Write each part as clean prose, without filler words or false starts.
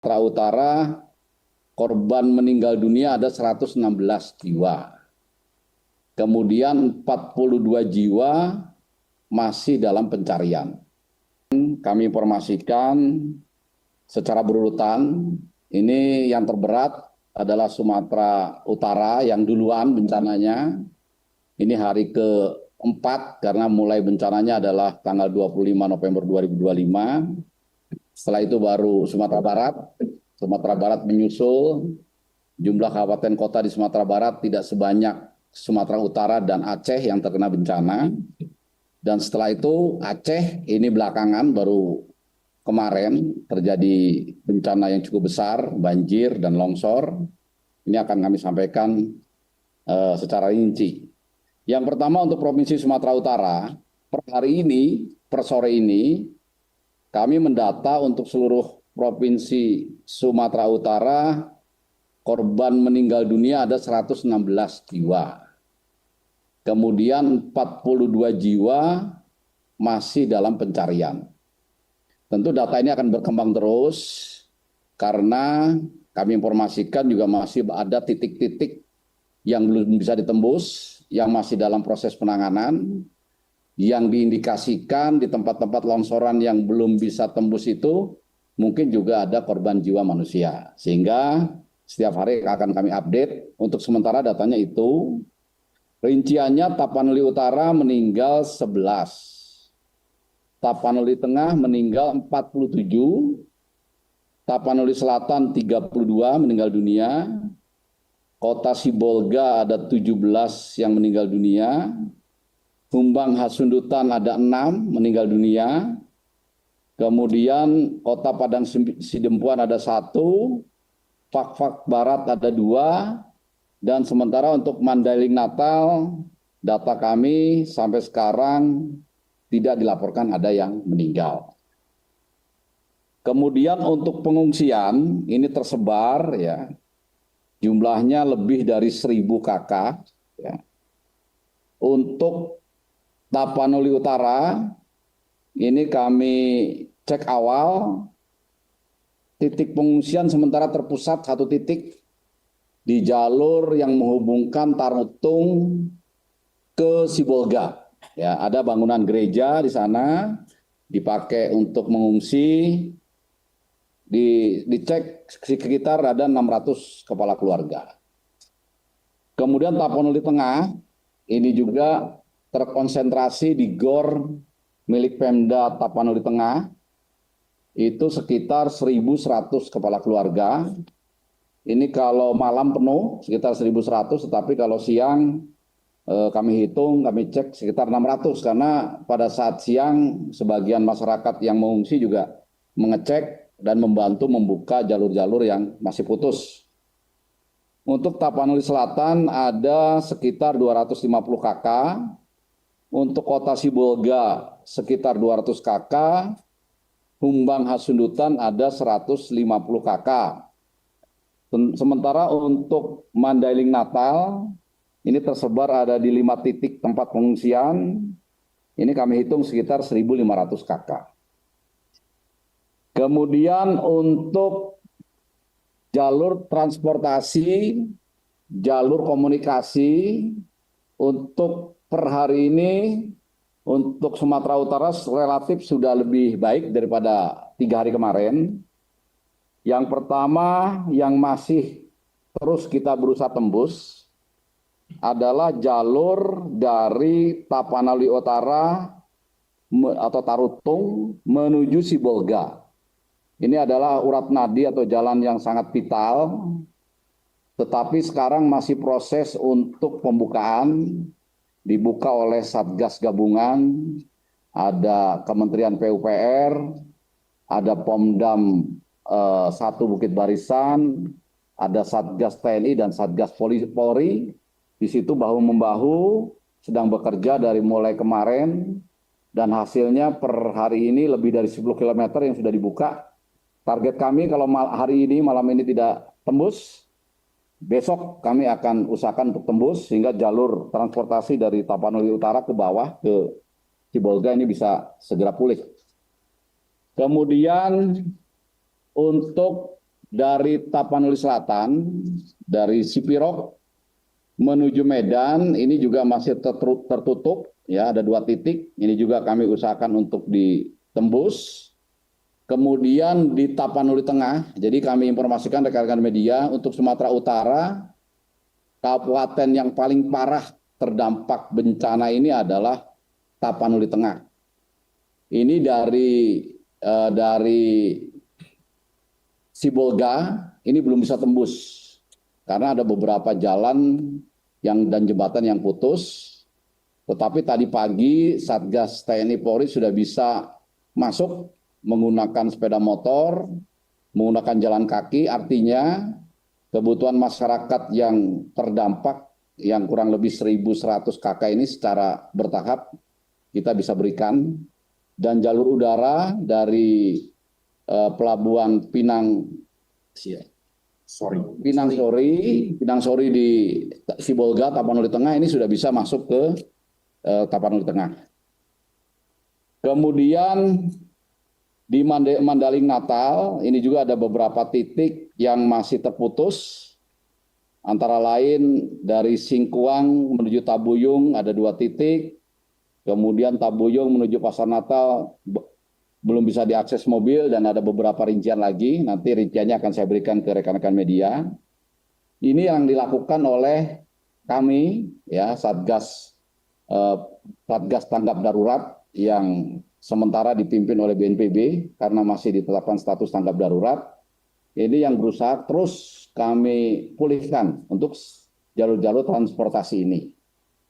Sumatera Utara korban meninggal dunia ada 116 jiwa. Kemudian 42 jiwa masih dalam pencarian. Kami informasikan secara berurutan, ini yang terberat adalah Sumatera Utara yang duluan bencananya. Ini hari keempat karena mulai bencananya adalah tanggal 25 November 2025. Setelah itu baru Sumatera Barat. Sumatera Barat menyusul. Jumlah kabupaten kota di Sumatera Barat tidak sebanyak Sumatera Utara dan Aceh yang terkena bencana. Dan setelah itu Aceh ini belakangan baru kemarin terjadi bencana yang cukup besar, banjir dan longsor. Ini akan kami sampaikan secara rinci. Yang pertama untuk Provinsi Sumatera Utara, per hari ini, per sore ini, kami mendata untuk seluruh Provinsi Sumatera Utara, korban meninggal dunia ada 116 jiwa. Kemudian 42 jiwa masih dalam pencarian. Tentu data ini akan berkembang terus karena kami informasikan juga masih ada titik-titik yang belum bisa ditembus, yang masih dalam proses penanganan, yang diindikasikan di tempat-tempat longsoran yang belum bisa tembus itu mungkin juga ada korban jiwa manusia. Sehingga setiap hari akan kami update. Untuk sementara datanya itu. Rinciannya Tapanuli Utara meninggal 11. Tapanuli Tengah meninggal 47. Tapanuli Selatan 32 meninggal dunia. Kota Sibolga ada 17 yang meninggal dunia. Humbang Hasundutan ada 6 meninggal dunia. Kemudian Kota Padang Sidempuan ada 1. Fakfak Barat ada 2. Dan sementara untuk Mandailing Natal, data kami sampai sekarang tidak dilaporkan ada yang meninggal. Kemudian untuk pengungsian, ini tersebar ya, jumlahnya lebih dari 1.000 KK. Ya. Untuk Tapanuli Utara, ini kami cek awal, titik pengungsian sementara terpusat 1 titik, di jalur yang menghubungkan Tarutung ke Sibolga. Ya, ada bangunan gereja di sana dipakai untuk mengungsi. Dicek sekitar ada 600 kepala keluarga. Kemudian Tapanuli Tengah ini juga terkonsentrasi di GOR milik Pemda Tapanuli Tengah. Itu sekitar 1.100 kepala keluarga. Ini kalau malam penuh sekitar 1.100, tetapi kalau siang kami hitung, kami cek sekitar 600 karena pada saat siang sebagian masyarakat yang mengungsi juga mengecek dan membantu membuka jalur-jalur yang masih putus. Untuk Tapanuli Selatan ada sekitar 250 KK, untuk Kota Sibolga sekitar 200 KK, Humbang Hasundutan ada 150 KK. Sementara untuk Mandailing Natal, ini tersebar ada di 5 titik tempat pengungsian. Ini kami hitung sekitar 1.500 KK. Kemudian untuk jalur transportasi, jalur komunikasi, untuk per hari ini, untuk Sumatera Utara relatif sudah lebih baik daripada 3 hari kemarin. Yang pertama yang masih terus kita berusaha tembus adalah jalur dari Tapanuli Utara atau Tarutung menuju Sibolga. Ini adalah urat nadi atau jalan yang sangat vital, tetapi sekarang masih proses untuk pembukaan, dibuka oleh Satgas Gabungan, ada Kementerian PUPR, ada Pomdam 1 Bukit Barisan, ada Satgas TNI dan Satgas Polri. Di situ bahu-membahu sedang bekerja dari mulai kemarin dan hasilnya per hari ini lebih dari 10 km yang sudah dibuka. Target kami kalau hari ini, malam ini tidak tembus, besok kami akan usahakan untuk tembus sehingga jalur transportasi dari Tapanuli Utara ke bawah ke Sibolga ini bisa segera pulih. Kemudian untuk dari Tapanuli Selatan, dari Sipirok menuju Medan, ini juga masih tertutup, ya, ada 2 titik. Ini juga kami usahakan untuk ditembus. Kemudian di Tapanuli Tengah, jadi kami informasikan rekan-rekan media, untuk Sumatera Utara, kabupaten yang paling parah terdampak bencana ini adalah Tapanuli Tengah. Ini dari Sibolga, ini belum bisa tembus, karena ada beberapa jalan dan jembatan yang putus. Tetapi tadi pagi Satgas TNI Polri sudah bisa masuk menggunakan sepeda motor, menggunakan jalan kaki, artinya kebutuhan masyarakat yang terdampak yang kurang lebih 1.100 kakak ini secara bertahap kita bisa berikan. Dan jalur udara dari Pelabuhan Pinang Sori di Sibolga, Tapanuli Tengah ini sudah bisa masuk ke Tapanuli Tengah. Kemudian di Mandaling Natal, ini juga ada beberapa titik yang masih terputus, antara lain dari Singkuang menuju Tabuyung ada 2 titik, kemudian Tabuyung menuju Pasar Natal belum bisa diakses mobil, dan ada beberapa rincian lagi, nanti rinciannya akan saya berikan ke rekan-rekan media. Ini yang dilakukan oleh kami, ya, Satgas Tanggap Darurat yang sementara dipimpin oleh BNPB karena masih ditetapkan status tanggap darurat. Ini yang berusaha terus kami pulihkan untuk jalur-jalur transportasi ini.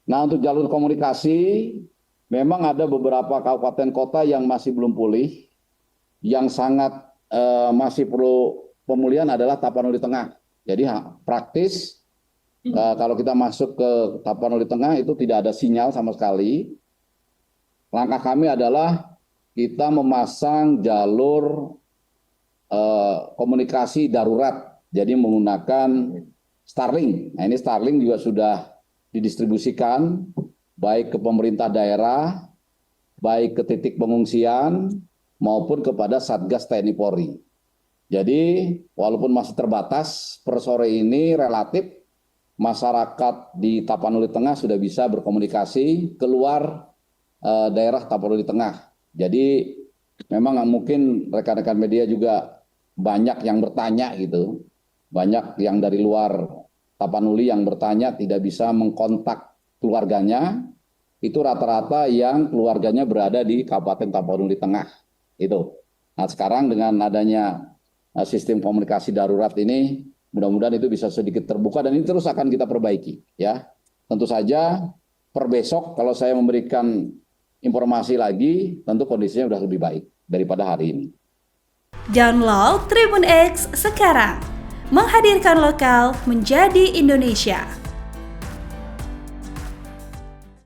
Nah, untuk jalur komunikasi, memang ada beberapa kabupaten kota yang masih belum pulih, yang sangat masih perlu pemulihan adalah Tapanuli Tengah. Jadi praktis kalau kita masuk ke Tapanuli Tengah itu tidak ada sinyal sama sekali. Langkah kami adalah kita memasang jalur komunikasi darurat, jadi menggunakan Starlink. Nah, ini Starlink juga sudah didistribusikan baik ke pemerintah daerah, baik ke titik pengungsian, maupun kepada Satgas TNI Polri. Jadi walaupun masih terbatas, per sore ini relatif masyarakat di Tapanuli Tengah sudah bisa berkomunikasi keluar daerah Tapanuli Tengah. Jadi memang mungkin rekan-rekan media juga banyak yang bertanya gitu, banyak yang dari luar Tapanuli yang bertanya tidak bisa mengkontak keluarganya, itu rata-rata yang keluarganya berada di Kabupaten Tapanuli Tengah itu. Nah, sekarang dengan adanya sistem komunikasi darurat ini, mudah-mudahan itu bisa sedikit terbuka, dan ini terus akan kita perbaiki, ya. Tentu saja per besok kalau saya memberikan informasi lagi, tentu kondisinya sudah lebih baik daripada hari ini. Download Tribun X sekarang, menghadirkan lokal menjadi Indonesia.